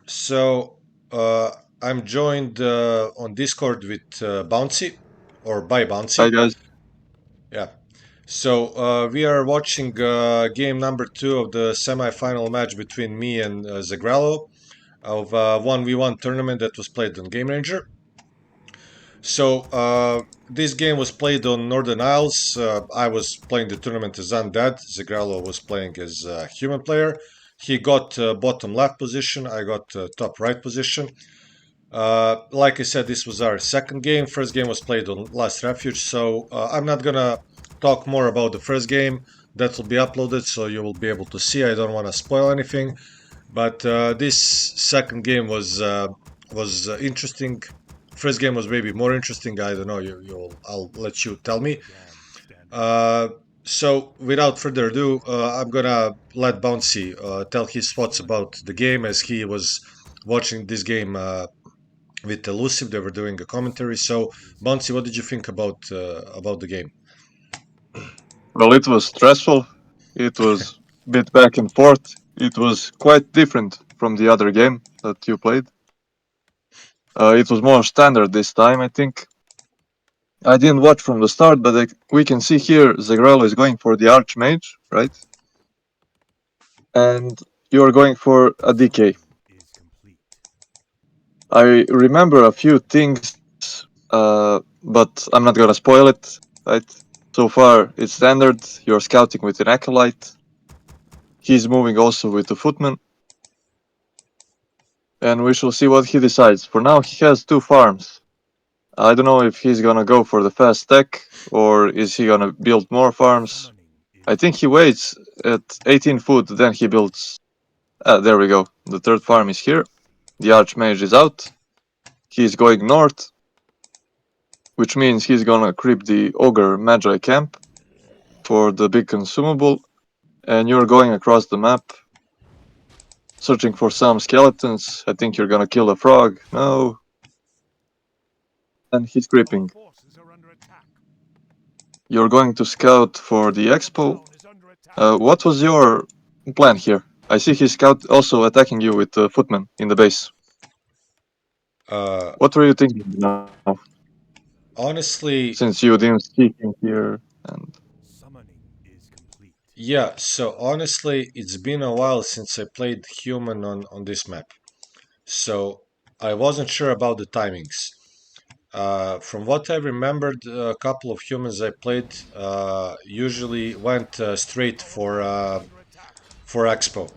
So I'm joined on Discord with Bouncy, or by Hi Bouncy. guys. Yeah. So we are watching game number two of the semi-final match between me and Zegrello of 1v1 tournament that was played on Game Ranger. So this game was played on Northern Isles. I was playing the tournament as undead. Zegrello was playing as a human player. He got bottom left position. I got top right position. Like I said, this was our second game. First game was played on Last Refuge, so I'm not gonna talk more about the first game. That will be uploaded, so you will be able to see. I don't want to spoil anything, but this second game was interesting. First game was maybe more interesting. I don't know. I'll let you tell me. Uh, so without further ado, I'm gonna let Bouncy tell his thoughts about the game as he was watching this game with Elusive. They were doing a commentary. So, Bouncy, what did you think about the game? Well, it was stressful. It was a bit back and forth. It was quite different from the other game that you played. It was more standard this time, I think. I didn't watch from the start, but we can see here Zegrello is going for the Archmage, right? And you're going for a DK. I remember a few things, but I'm not gonna spoil it, right? So far, it's standard. You're scouting with an Acolyte. He's moving also with the Footman. And we shall see what he decides. For now, he has 2 farms. I don't know if he's gonna go for the fast tech, or is he gonna build more farms. I think he waits at 18 foot, then he builds... there we go. The third farm is here. The Archmage is out. He's going north, which means he's gonna creep the Ogre Magi camp for the big consumable. And you're going across the map, searching for some skeletons. I think you're gonna kill a frog. No. And he's creeping. You're going to scout for the expo. What was your plan here? I see his scout also attacking you with the footman in the base. Uh, What were you thinking now? Honestly, Since you didn't see him here and... yeah. So honestly, it's been a while since I played human on this map. So I wasn't sure about the timings. From what I remembered, a couple of humans I played usually went straight for Expo,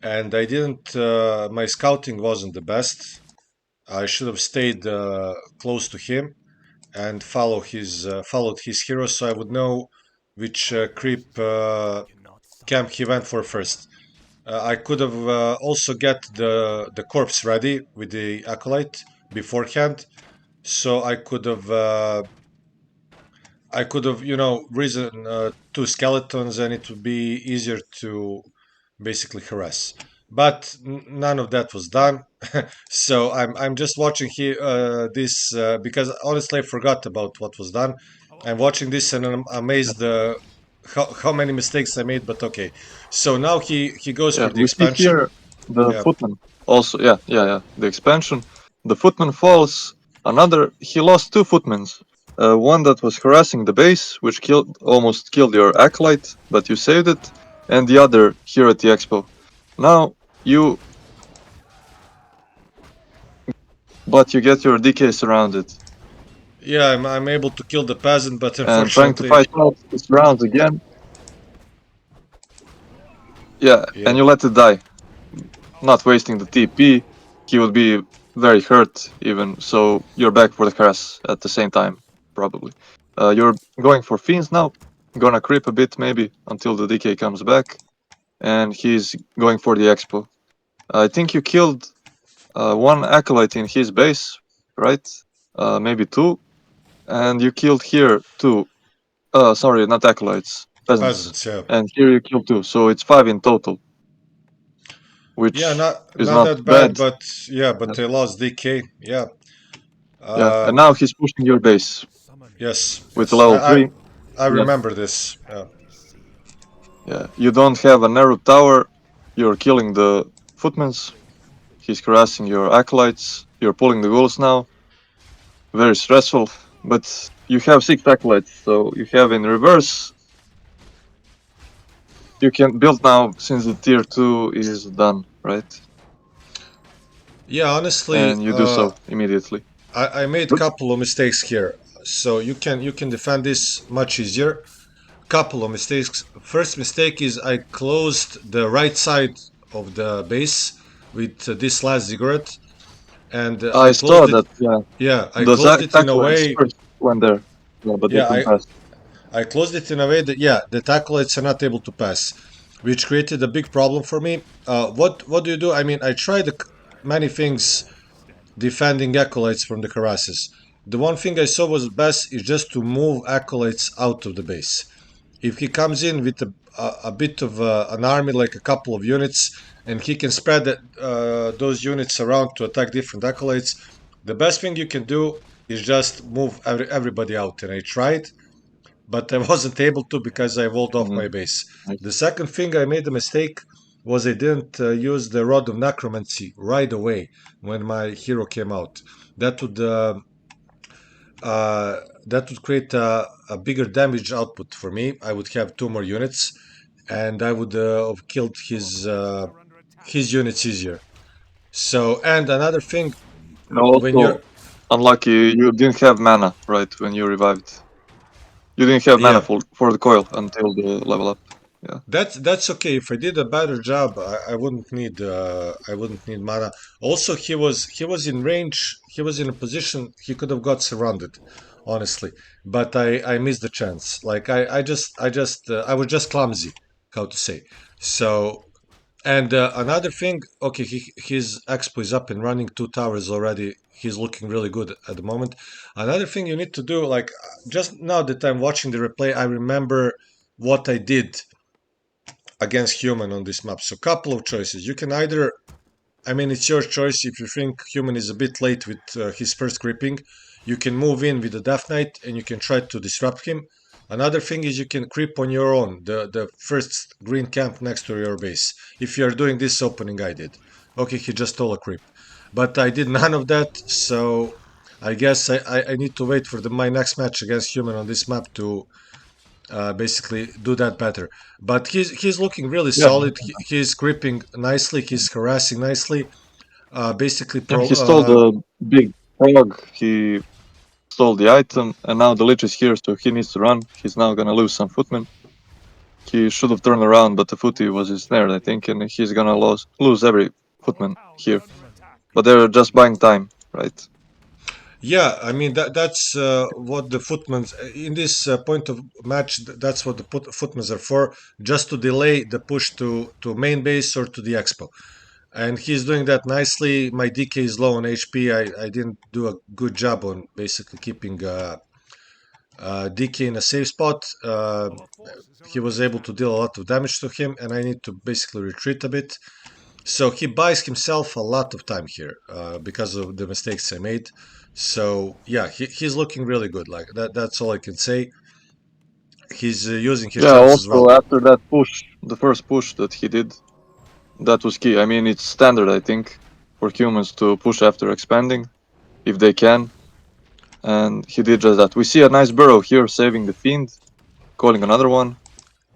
and I didn't. My scouting wasn't the best. I should have stayed close to him and followed his hero, so I would know which creep camp he went for first. I could have also get the corpse ready with the acolyte beforehand, so I could have risen two skeletons, and it would be easier to basically harass. But none of that was done. So I'm just watching here this because honestly I forgot about what was done. I'm watching this and I'm amazed how many mistakes I made. But okay, so now he goes Yeah, for the we see expansion. here the Yeah, footman. Also, yeah. The expansion. The footman falls. He lost 2 footmans. One that was harassing the base, which almost killed your acolyte, but you saved it, and the other here at the expo. Now but you get your DK surrounded, yeah, I'm able to kill the peasant, but and trying to unfortunately, fight out his rounds again. Yeah, yeah, and you let it die, not wasting the TP. He would be very hurt even, so you're back for the harass at the same time, probably. You're going for fiends now, gonna creep a bit maybe until the DK comes back, and he's going for the expo. I think you killed one acolyte in his base, right? Maybe 2, and you killed here 2. Sorry, not acolytes, peasants. peasants. Yeah, And here you killed 2, so it's 5 in total, yeah, which is not not that bad, bad. but yeah, but I lost DK. Yeah, Yeah, uh, and now he's pushing your base yes, with the yes, level 3. I Yeah, remember this. yeah. You don't have a narrow tower. You're killing the footmans. He's harassing your acolytes. You're pulling the ghouls now. Very stressful. But you have 6 acolytes, so you have in reverse. You can build now since the tier 2 is done, right? Yeah, honestly, And you do so immediately. I made a Good. couple of mistakes here. So you can defend this much easier. Couple of mistakes. First mistake is I closed the right side of the base with this last ziggurat, and I I saw closed it. that, yeah. Yeah, I Those closed it in a acolytes way. first went there. Yeah, but they Yeah, couldn't pass. I closed it in a way that the acolytes are not able to pass, which created a big problem for me. What do you do? I mean, I tried many things defending acolytes from the harasses. The one thing I saw was best is just to move acolytes out of the base. If he comes in with a bit of an army, like a couple of units, and he can spread those units around to attack different acolytes, the best thing you can do is just move everybody out. And I tried, but I wasn't able to because I walled off my Mm-hmm. base. The second thing I made a mistake was I didn't use the Rod of Necromancy right away when my hero came out. That would uh, that would create a bigger damage output for me. I would have 2 more units, and I would have killed his units easier. So, and another thing, when you're Also, unlucky, you didn't have mana, right, when you revived. You didn't have mana yeah, for the coil until the level up. Yeah. that's okay. If I did a better job, I wouldn't need mana. Also, he was in range. He was in a position he could have got surrounded, honestly. But I missed the chance. Like I was just clumsy, how to say. So, and another thing, okay, his expo is up and running, 2 towers already. He's looking really good at the moment. Another thing you need to do, like just now that I'm watching the replay, I remember what I did against human on this map. So couple of choices. You can either, I mean, it's your choice. If you think human is a bit late with his first creeping, you can move in with the Death Knight and you can try to disrupt him. Another thing is you can creep on your own, the first green camp next to your base. If you're doing this opening, I did. Okay, he just stole a creep. But I did none of that, so I guess I need to wait for my next match against human on this map to basically do that better. But he's looking really Yeah. solid. He's gripping nicely. He's harassing nicely. Basically, Yeah, he stole the big frog. He stole the item, and now the lich is here, so he needs to run. He's now gonna lose some footmen. He should have turned around, but the footy was ensnared, I think, and he's gonna lose every footman here. But they're just buying time, right? yeah, I mean that's what the footmen in this point of match. That's what the footmen are for, just to delay the push to main base or to the expo. And he's doing that nicely. My DK is low on HP. I didn't do a good job on basically keeping DK in a safe spot. He was able to deal a lot of damage to him, and I need to basically retreat a bit. So he buys himself a lot of time here because of the mistakes I made. So yeah, he's looking really good. Like that. That's all I can say. He's using his Yeah, chances also well. after that push, the first push that he did, that was key. I mean, it's standard, I think, for humans to push after expanding, if they can. And he did just that. We see a nice burrow here saving the fiend, calling another one.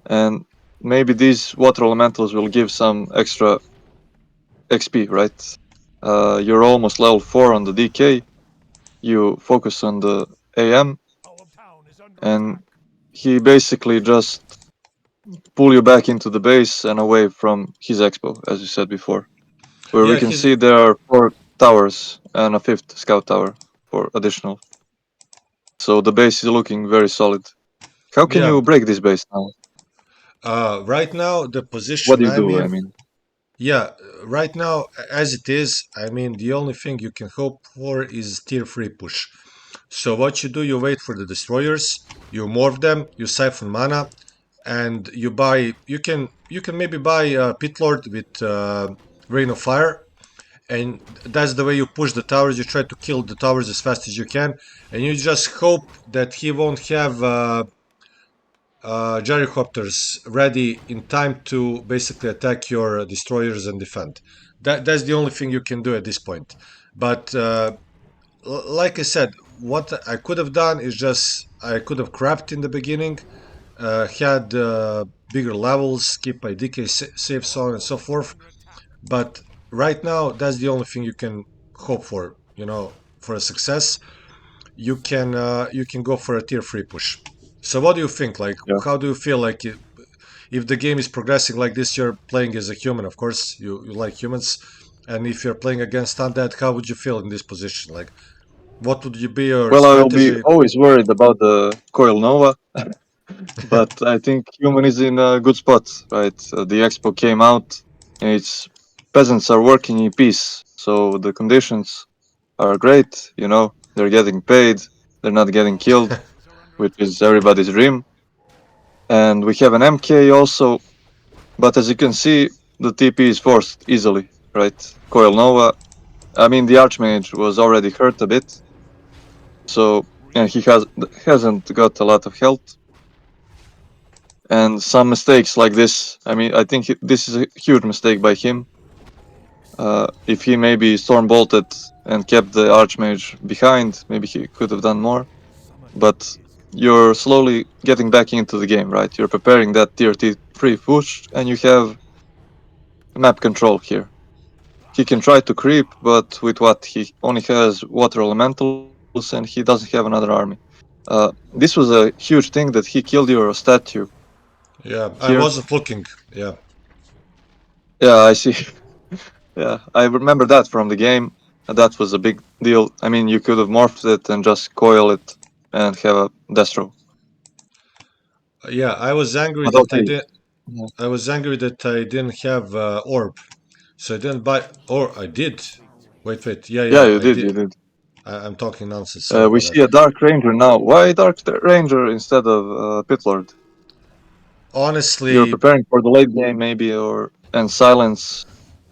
And maybe these water elementals will give some extra XP, right? You're almost level 4 on the DK. You focus on the AM, and he basically just pull you back into the base and away from his expo, as you said before. Where we Yeah, can he's see there are 4 towers and a 5th scout tower for additional. So the base is looking very solid. How can yeah. you break this base now? Right now the What position do you I'm do? I in. mean, Yeah, right now as it is, I mean the only thing you can hope for is tier 3 push. So what you do, you wait for the destroyers, you morph them, you siphon mana, and you can maybe buy a pit lord with rain of fire, and that's the way you push the towers. You try to kill the towers as fast as you can, and you just hope that he won't have gyrocopters ready in time to basically attack your destroyers and defend. That's the only thing you can do at this point. But like I said, what I could have done is just I could have crapped in the beginning, had bigger levels, keep my DK safe, so on and so forth. But right now, that's the only thing you can hope for. For a success, you can go for a tier 3 push. So what do you think? Like, Yeah. how do you feel like if the game is progressing like this? You're playing as a human, of course. You like humans, and if you're playing against undead, how would you feel in this position? Like, what would you be your Well, I will be strategy? always worried about the Coil Nova, but I think human is in a good spot, right? The expo came out, and its peasants are working in peace, so the conditions are great. They're getting paid, they're not getting killed, which is everybody's dream. And we have an MK also, but as you can see, the TP is forced easily, right? Coil Nova. I mean, the Archmage was already hurt a bit, so and he hasn't got a lot of health. And some mistakes like this, I mean, I think this is a huge mistake by him. If he maybe storm bolted and kept the Archmage behind, maybe he could have done more. But you're slowly getting back into the game, right? You're preparing that tier 3 push, and you have map control here. He can try to creep, but with what he only has water elementals and he doesn't have another army. This was a huge thing that he killed your statue Yeah, I here. wasn't looking. Yeah, Yeah, I see. Yeah, I remember that from the game. That was a big deal. I mean, you could have morphed it and just coil it and have a Destro. yeah. I was angry But that I okay. did. Yeah, I was angry that I didn't have orb, so I didn't buy. Or I did. Wait. Yeah, yeah, yeah. you I did, did. you did. I'm talking nonsense. Sorry We about that. see a Dark Ranger now. Why Dark Ranger instead of Pitlord? You're Honestly, preparing for the late game, maybe, or and silence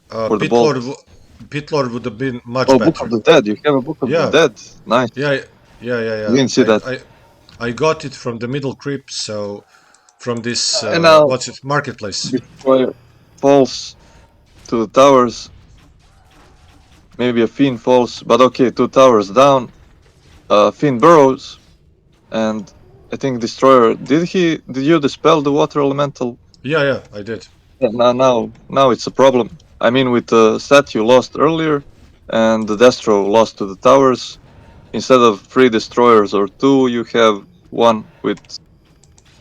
for the Pit bolt. Lord, Pit Lord would have been much Oh, Book of better. the Dead. You have a Book of the Yeah, Dead. Nice. yeah, I yeah. didn't see that. I got it from the middle creep. So from this And now what's it marketplace? Destroyer falls to the towers. Maybe a Fiend falls, but okay, two towers down. Fiend burrows, and I think Destroyer. Did you dispel the water elemental? Yeah, I did. Yeah, now it's a problem. I mean, with the statue lost earlier, and the Destro lost to the towers. Instead of three destroyers or two, you have one with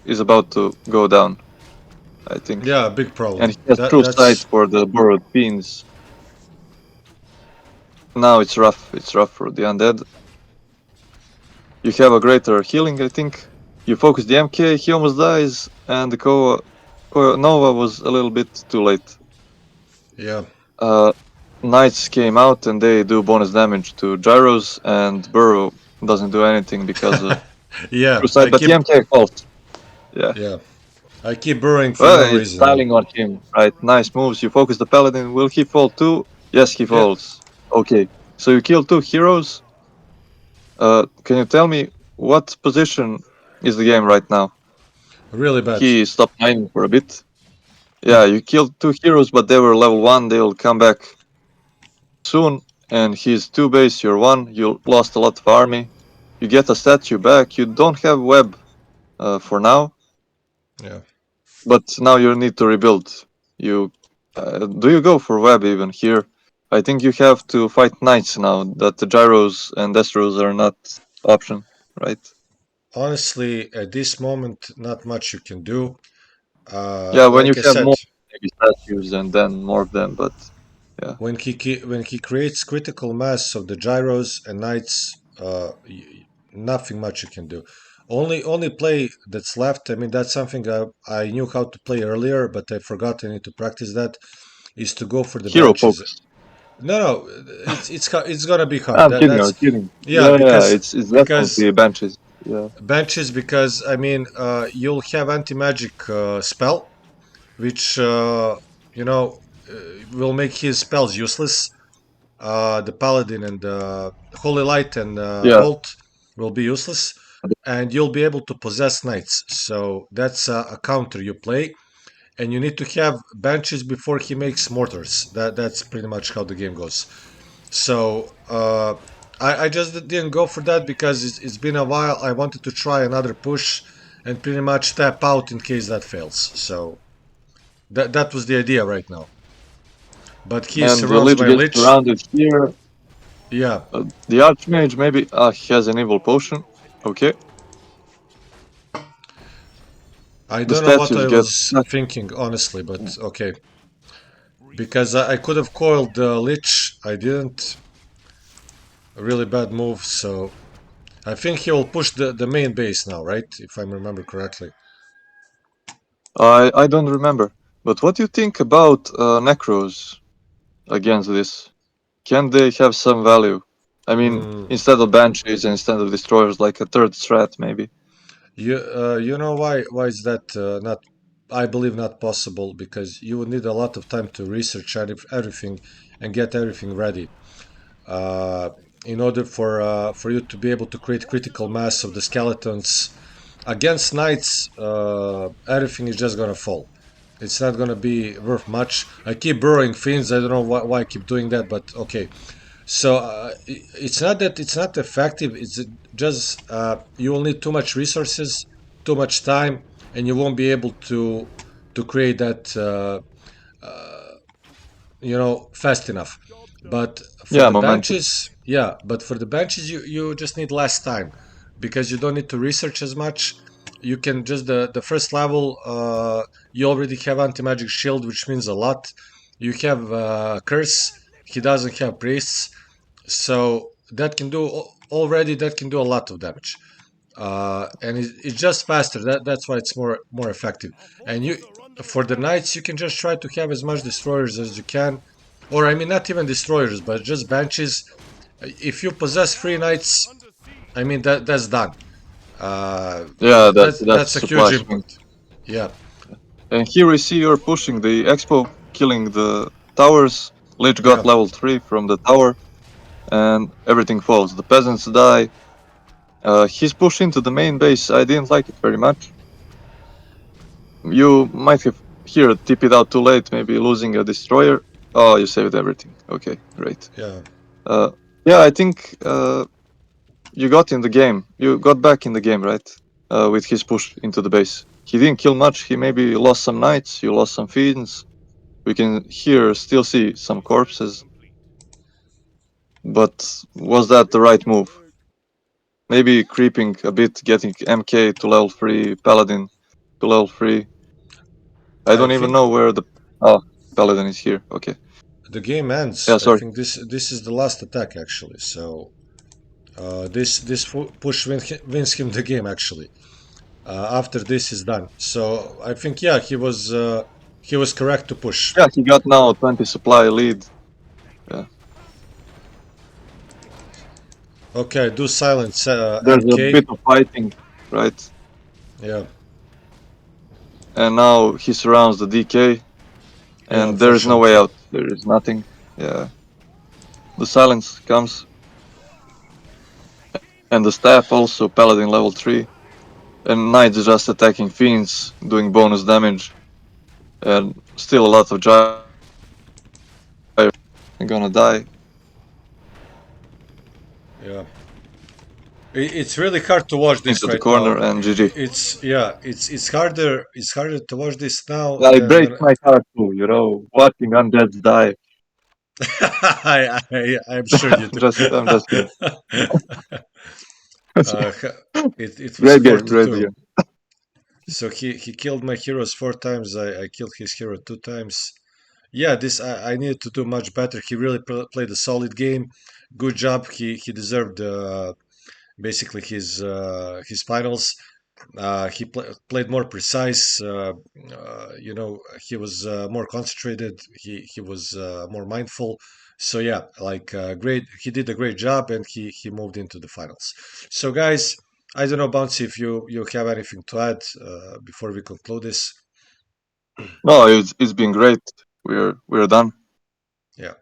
is about to go down. I think, Yeah, big and problem. he has That true sight that's for the burrowed fiends. Now it's rough. It's rough for the undead. You have a greater healing, I think. You focus the MK, he almost dies, and the Koa Nova was a little bit too late. yeah, Uh, Knights came out and they do bonus damage to Gyros, and Burrow doesn't do anything because of yeah. true sight, but the MK falls. Yeah. Yeah, I keep burrowing for no Well, it's reason. styling on him, right? Nice moves. You focus the Paladin. Will he fall too? Yes, he Yeah, falls. Okay. So you kill two heroes. Can you tell me what position is the game right now? really bad. He stopped mining for a bit. Yeah, you killed two heroes, but they were level 1. They'll come back soon. And he's 2 base, you're 1. You lost a lot of army. You get a statue back. You don't have web for now, Yeah. but now you need to rebuild. You Do you go for web even here? I think you have to fight knights now. That the gyros and destros are not option, right? Honestly, at this moment, not much you can do. Yeah, when you Like I have said, more maybe statues and then more of them, but yeah, when he creates critical mass of the gyros and knights, nothing much you can do. Only play that's left. I mean, that's something I knew how to play earlier, but I forgot I need to practice that. Is to go for the hero benches. focus. No, it's gonna be hard. I'm kidding, That's I'm kidding. yeah, Yeah, because it's because definitely benches. Yeah, benches because I mean you'll have anti magic spell which you know will make his spells useless. The paladin and holy light and yeah, bolt will be useless, and you'll be able to possess knights. So that's a counter you play, and you need to have benches before he makes mortars. That's pretty much how the game goes. So I just didn't go for that because it's been a while. I wanted to try another push and pretty much tap out in case that fails. So that was the idea right now. But he And the surrounds Lich my gets lich. surrounded here. Yeah, The Archmage maybe he has an evil potion. Okay. I The don't know what statues I get was thinking honestly, but okay. Because I could have coiled the lich. I didn't. A really bad move. So I think he will push the main base now, right? If I remember correctly. I don't remember. But what do you think about Necros against this? Can they have some value? I mean, Mm, instead of Banshees and instead of Destroyers, like a third strat, maybe. you know why is that not? I believe not possible because you would need a lot of time to research everything and get everything ready. Uh, in order for you to be able to create critical mass of the skeletons against knights, everything is just gonna fall. It's not gonna be worth much. I keep burrowing fiends. I don't know why I keep doing that, but okay. So it's not that it's not effective. It's just you will need too much resources, too much time, and you won't be able to create that fast enough. But for Yeah, the momentum. benches, yeah, but for the benches you just need less time because you don't need to research as much. You can just the first level you already have anti-magic shield, which means a lot. You have curse. He doesn't have priests, so that can do already that can do a lot of damage. And it's just faster. That's why it's more effective. And you, for the knights, you can just try to have as much destroyers as you can, or I mean, not even destroyers, but just benches. If you possess three knights, I mean that's done. Yeah, that's That's a huge supply swing. input. Yeah, And here we see you're pushing the Expo, killing the towers. Lich got yeah. level 3 from the tower, and everything falls. The peasants die. He's pushed into the main base. I didn't like it very much. You might have here tip it out too late, maybe losing a destroyer. Oh, you saved everything. Okay, great. Yeah, Uh, yeah, I think you got in the game. You got back in the game, right? With his push into the base. He didn't kill much. He maybe lost some knights. You lost some fiends. We can here still see some corpses. But was that the right move? Maybe creeping a bit, getting MK to level 3, Paladin to level 3. I I don't even think know where the... Oh, Paladin is here. Okay. the game ends. Yeah, I sorry. think this is the last attack actually. So this push wins him the game actually. After this is done. So I think yeah, he was correct to push. Yeah, he got now 20 supply lead. Yeah. Okay, do silence There's a MK. bit of fighting, right? Yeah, And now he surrounds the DK, yeah, and there is no way unfortunately. out. There is nothing. Yeah. The silence comes, and the staff also, Paladin level 3. And Knight is just attacking fiends, doing bonus damage, and still a lot of gyro. They're gonna die Yeah, it's really hard to watch this into the right now. corner, and GG. It's yeah, it's harder to watch this now Yeah, it than breaks when my heart too, watching undeads die. I'm sure you do. I'm just kidding. uh, it was Great four game, to great two. game. So he killed my heroes four times. I killed his hero two times. Yeah, this I needed to do much better. He really played a solid game. Good job. He deserved basically his finals. He played more precise. He was more concentrated. He was more mindful. So yeah, like great. He did a great job, and he moved into the finals. So guys, I don't know, Bouncy, if you have anything to add before we conclude this. No, it's been great. We're done. Yeah.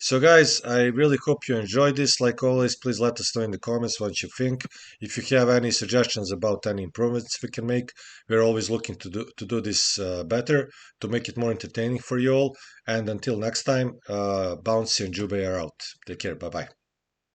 So, guys, I really hope you enjoyed this. Like always, please let us know in the comments what you think. If you have any suggestions about any improvements we can make, we're always looking to do this better, to make it more entertaining for you all. And until next time, Bouncy and Jubei are out. Take care. Bye bye.